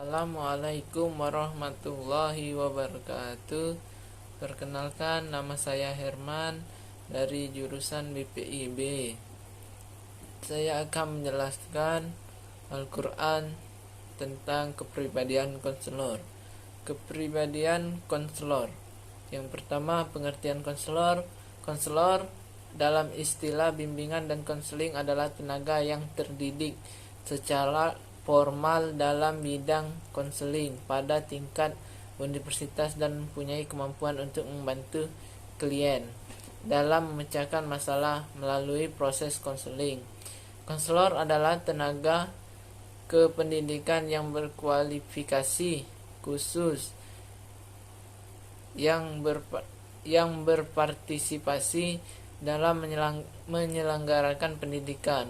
Assalamualaikum warahmatullahi wabarakatuh. Perkenalkan, nama saya Herman dari jurusan BPIB. Saya akan menjelaskan Al-Quran tentang kepribadian konselor. Kepribadian konselor. Yang pertama, pengertian konselor. Konselor dalam istilah bimbingan dan konseling adalah tenaga yang terdidik secara formal dalam bidang konseling pada tingkat universitas dan mempunyai kemampuan untuk membantu klien dalam memecahkan masalah melalui proses konseling. Konselor adalah tenaga kependidikan yang berkualifikasi khusus yang berpartisipasi dalam menyelenggarakan pendidikan.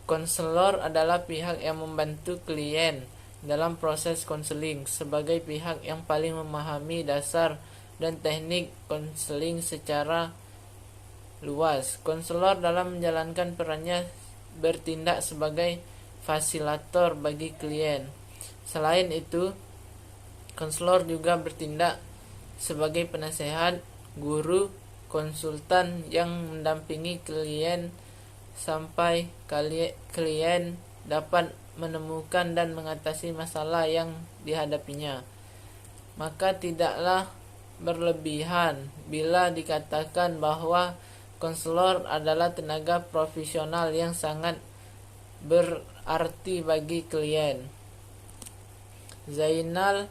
Konselor adalah pihak yang membantu klien dalam proses konseling sebagai pihak yang paling memahami dasar dan teknik konseling secara luas. Konselor dalam menjalankan perannya bertindak sebagai fasilitator bagi klien. Selain itu, konselor juga bertindak sebagai penasehat, guru, konsultan yang mendampingi klien sampai klien dapat menemukan dan mengatasi masalah yang dihadapinya. Maka tidaklah berlebihan bila dikatakan bahwa konselor adalah tenaga profesional yang sangat berarti bagi klien. Zainal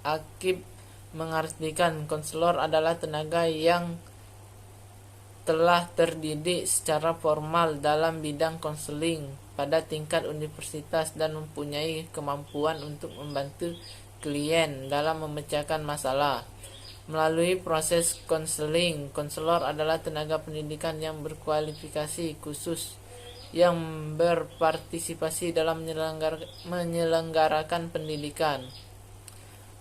Akib mengartikan konselor adalah tenaga yang telah terdidik secara formal dalam bidang konseling pada tingkat universitas dan mempunyai kemampuan untuk membantu klien dalam memecahkan masalah melalui proses konseling. Konselor adalah tenaga pendidikan yang berkualifikasi khusus yang berpartisipasi dalam menyelenggarakan pendidikan.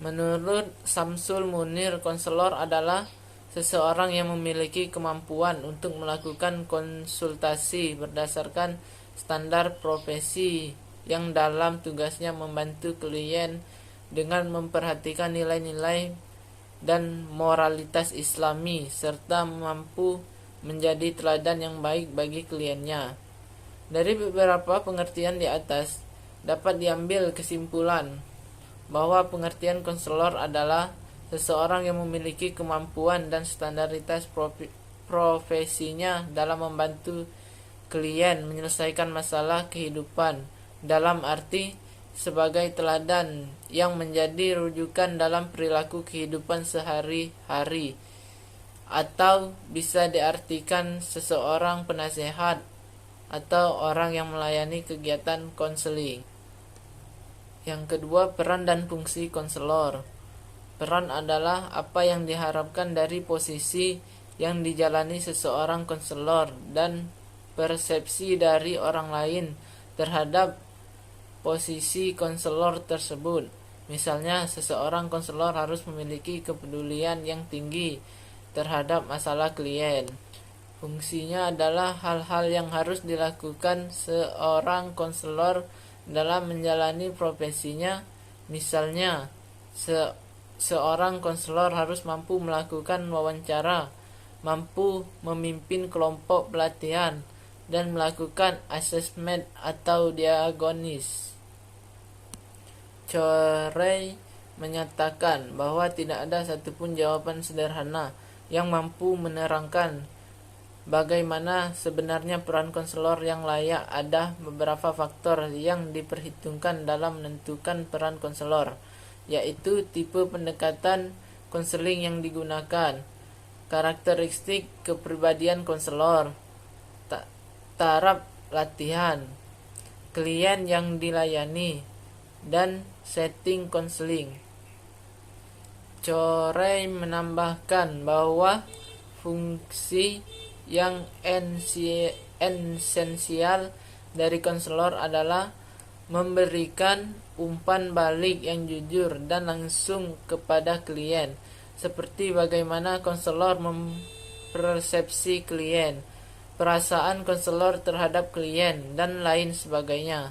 Menurut Samsul Munir, konselor adalah seseorang yang memiliki kemampuan untuk melakukan konsultasi berdasarkan standar profesi yang dalam tugasnya membantu klien dengan memperhatikan nilai-nilai dan moralitas Islami serta mampu menjadi teladan yang baik bagi kliennya. Dari beberapa pengertian di atas dapat diambil kesimpulan bahwa pengertian konselor adalah seseorang yang memiliki kemampuan dan standaritas profesinya dalam membantu klien menyelesaikan masalah kehidupan, dalam arti sebagai teladan yang menjadi rujukan dalam perilaku kehidupan sehari-hari, atau bisa diartikan seseorang penasehat atau orang yang melayani kegiatan konseling. Yang kedua, peran dan fungsi konselor. Peran adalah apa yang diharapkan dari posisi yang dijalani seseorang konselor dan persepsi dari orang lain terhadap posisi konselor tersebut. Misalnya, seseorang konselor harus memiliki kepedulian yang tinggi terhadap masalah klien. Fungsinya adalah hal-hal yang harus dilakukan seorang konselor dalam menjalani profesinya. Misalnya, seorang konselor harus mampu melakukan wawancara, mampu memimpin kelompok pelatihan, dan melakukan asesmen atau diagnosis. Corey menyatakan bahwa tidak ada satupun jawaban sederhana yang mampu menerangkan bagaimana sebenarnya peran konselor yang layak. Ada beberapa faktor yang diperhitungkan dalam menentukan peran konselor, yaitu tipe pendekatan konseling yang digunakan, karakteristik kepribadian konselor, taraf latihan, klien yang dilayani, dan setting konseling. Corey menambahkan bahwa fungsi yang esensial dari konselor adalah memberikan umpan balik yang jujur dan langsung kepada klien, seperti bagaimana konselor mempersepsi klien, perasaan konselor terhadap klien, dan lain sebagainya.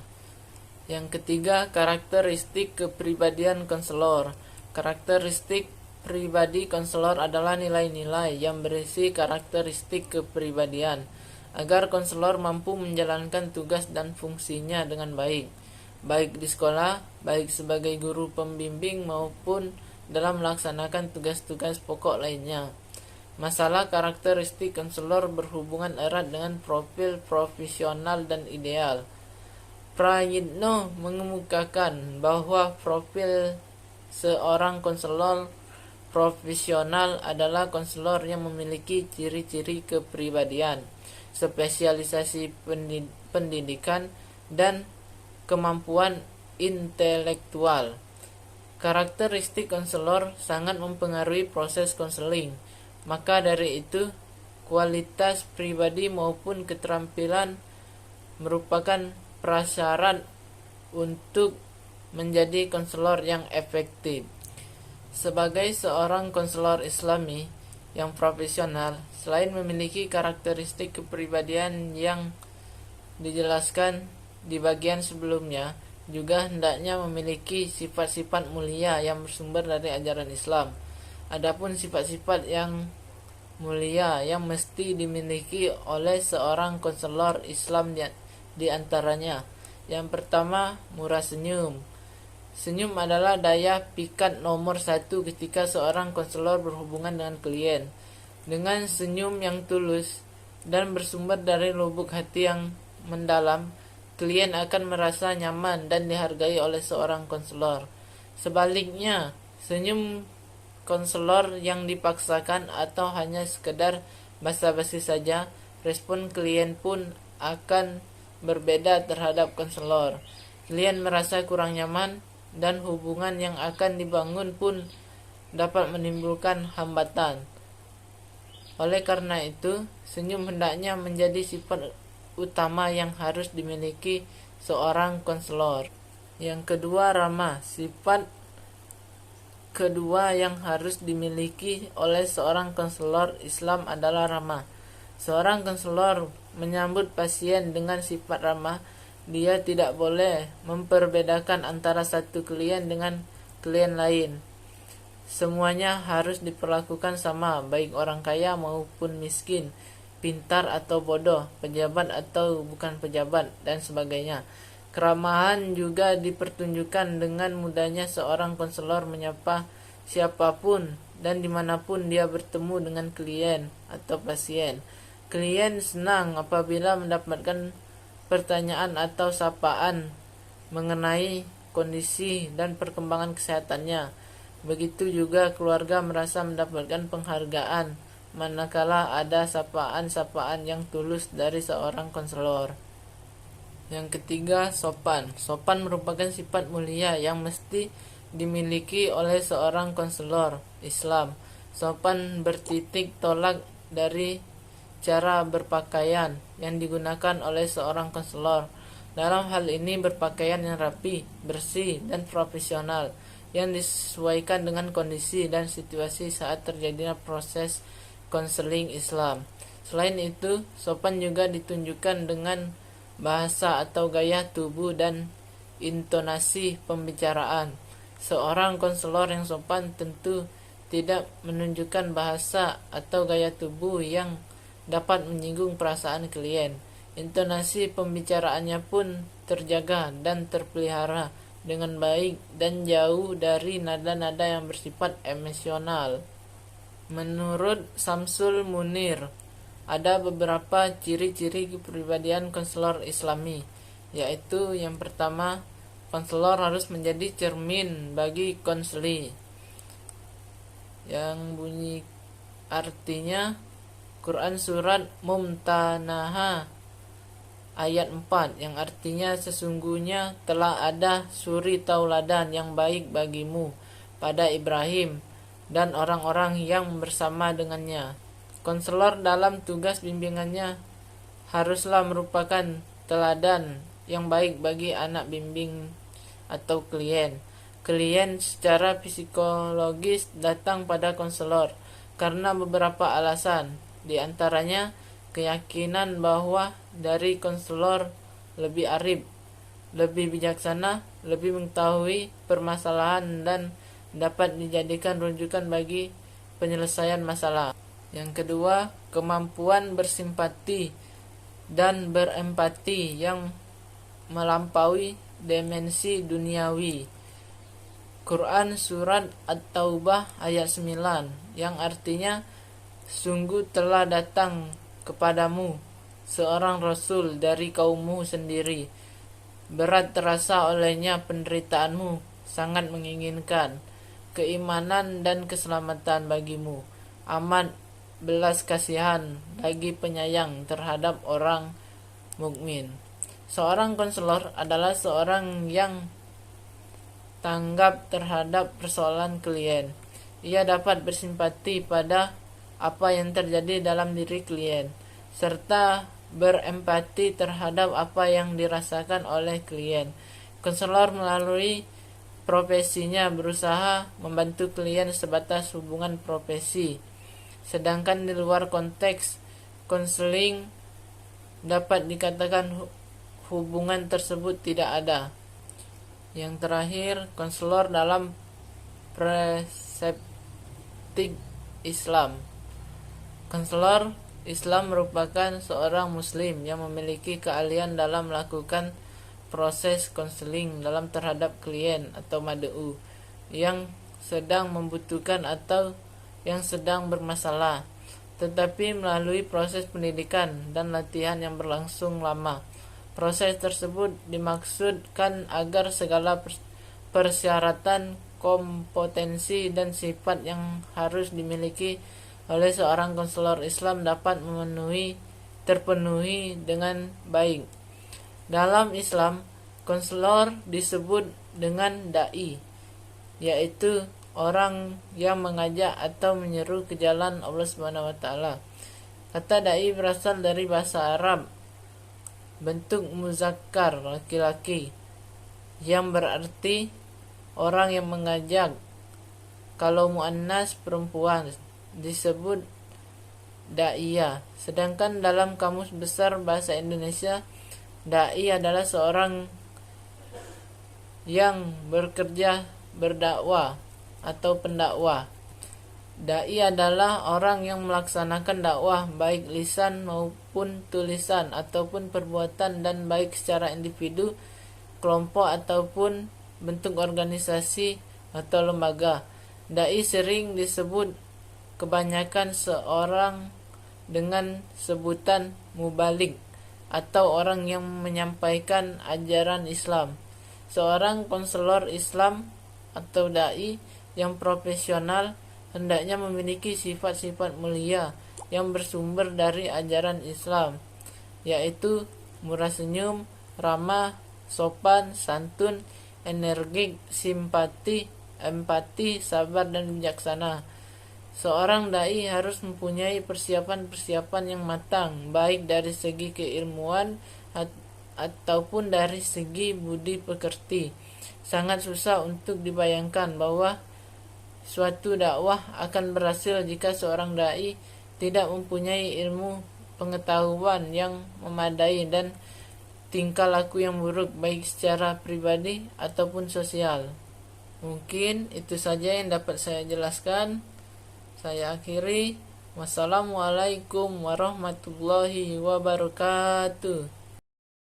Yang ketiga, karakteristik kepribadian konselor. Karakteristik pribadi konselor adalah nilai-nilai yang berisi karakteristik kepribadian agar konselor mampu menjalankan tugas dan fungsinya dengan baik, baik di sekolah, baik sebagai guru pembimbing maupun dalam melaksanakan tugas-tugas pokok lainnya. Masalah karakteristik konselor berhubungan erat dengan profil profesional dan ideal. Prayitno mengemukakan bahwa profil seorang konselor profesional adalah konselor yang memiliki ciri-ciri kepribadian, spesialisasi pendidikan, dan kemampuan intelektual. Karakteristik konselor sangat mempengaruhi proses konseling. Maka dari itu, kualitas pribadi maupun keterampilan merupakan prasyarat untuk menjadi konselor yang efektif. Sebagai seorang konselor Islami yang profesional, selain memiliki karakteristik kepribadian yang dijelaskan di bagian sebelumnya, juga hendaknya memiliki sifat-sifat mulia yang bersumber dari ajaran Islam. Adapun sifat-sifat yang mulia yang mesti dimiliki oleh seorang konselor Islam di antaranya, yang pertama, murah senyum. Senyum adalah daya pikat nomor 1 ketika seorang konselor berhubungan dengan klien. Dengan senyum yang tulus dan bersumber dari lubuk hati yang mendalam, klien akan merasa nyaman dan dihargai oleh seorang konselor. Sebaliknya, senyum konselor yang dipaksakan atau hanya sekedar basa-basi saja, respon klien pun akan berbeda terhadap konselor. Klien merasa kurang nyaman dan hubungan yang akan dibangun pun dapat menimbulkan hambatan. Oleh karena itu, senyum hendaknya menjadi sifat utama yang harus dimiliki seorang konselor. Yang kedua, ramah. Sifat kedua yang harus dimiliki oleh seorang konselor Islam adalah ramah. Seorang konselor menyambut pasien dengan sifat ramah. Dia tidak boleh memperbedakan antara satu klien dengan klien lain. Semuanya harus diperlakukan sama, baik orang kaya maupun miskin, pintar atau bodoh, pejabat atau bukan pejabat, dan sebagainya. Keramahan juga dipertunjukkan dengan mudahnya seorang konselor menyapa siapapun dan dimanapun dia bertemu dengan klien atau pasien. Klien senang apabila mendapatkan pertanyaan atau sapaan mengenai kondisi dan perkembangan kesehatannya. Begitu juga keluarga merasa mendapatkan penghargaan manakala ada sapaan-sapaan yang tulus dari seorang konselor. Yang ketiga, sopan. Sopan merupakan sifat mulia yang mesti dimiliki oleh seorang konselor Islam. Sopan bertitik tolak dari cara berpakaian yang digunakan oleh seorang konselor. Dalam hal ini berpakaian yang rapi, bersih, dan profesional yang disesuaikan dengan kondisi dan situasi saat terjadinya proses konseling Islam. Selain itu, sopan juga ditunjukkan dengan bahasa atau gaya tubuh dan intonasi pembicaraan. Seorang konselor yang sopan tentu tidak menunjukkan bahasa atau gaya tubuh yang dapat menyinggung perasaan klien. Intonasi pembicaraannya pun terjaga dan terpelihara dengan baik dan jauh dari nada-nada yang bersifat emosional. Menurut Samsul Munir, ada beberapa ciri-ciri kepribadian konselor Islami, yaitu yang pertama, konselor harus menjadi cermin bagi konseli, yang bunyi artinya Quran surat Mumtanaha ayat 4, yang artinya sesungguhnya telah ada suri tauladan yang baik bagimu pada Ibrahim dan orang-orang yang bersama dengannya. Konselor dalam tugas bimbingannya haruslah merupakan teladan yang baik bagi anak bimbing atau klien. Klien secara psikologis datang pada konselor karena beberapa alasan, di antaranya keyakinan bahwa dari konselor lebih arif, lebih bijaksana, lebih mengetahui permasalahan dan dapat dijadikan rujukan bagi penyelesaian masalah. Yang kedua, kemampuan bersimpati dan berempati yang melampaui dimensi duniawi. Quran Surat At-Taubah ayat 9 yang artinya, sungguh telah datang kepadamu seorang Rasul dari kaummu sendiri. Berat terasa olehnya penderitaanmu, sangat menginginkan keimanan dan keselamatan bagimu. Amat belas kasihan lagi penyayang terhadap orang mukmin. Seorang konselor adalah seorang yang tanggap terhadap persoalan klien. Ia dapat bersimpati pada apa yang terjadi dalam diri klien, serta berempati terhadap apa yang dirasakan oleh klien. Konselor melalui profesinya berusaha membantu klien sebatas hubungan profesi. Sedangkan di luar konteks konseling dapat dikatakan hubungan tersebut tidak ada. Yang terakhir, konselor dalam perspektif Islam. Konselor Islam merupakan seorang muslim yang memiliki keahlian dalam melakukan proses konseling dalam terhadap klien atau mad'u yang sedang membutuhkan atau yang sedang bermasalah, tetapi melalui proses pendidikan dan latihan yang berlangsung lama. Proses tersebut dimaksudkan agar segala persyaratan, kompetensi, dan sifat yang harus dimiliki oleh seorang konselor Islam dapat terpenuhi dengan baik. Dalam Islam, konselor disebut dengan da'i, yaitu orang yang mengajak atau menyeru ke jalan Allah SWT. Kata da'i berasal dari bahasa Arab bentuk muzakkar laki-laki yang berarti orang yang mengajak. Kalau muannas perempuan disebut da'iyah. Sedangkan dalam Kamus Besar Bahasa Indonesia, da'i adalah seorang yang bekerja berdakwah atau pendakwah. Dai adalah orang yang melaksanakan dakwah baik lisan maupun tulisan ataupun perbuatan, dan baik secara individu, kelompok ataupun bentuk organisasi atau lembaga. Dai sering disebut kebanyakan seorang dengan sebutan mubalik atau orang yang menyampaikan ajaran Islam. Seorang konselor Islam atau dai yang profesional hendaknya memiliki sifat-sifat mulia yang bersumber dari ajaran Islam, yaitu murah senyum, ramah, sopan, santun, energik, simpati, empati, sabar, dan bijaksana. Seorang dai harus mempunyai persiapan-persiapan yang matang, baik dari segi keilmuan ataupun dari segi budi pekerti. Sangat susah untuk dibayangkan bahwa suatu dakwah akan berhasil jika seorang dai tidak mempunyai ilmu pengetahuan yang memadai dan tingkah laku yang buruk baik secara pribadi ataupun sosial. Mungkin itu saja yang dapat saya jelaskan. Saya akhiri. Wassalamualaikum warahmatullahi wabarakatuh.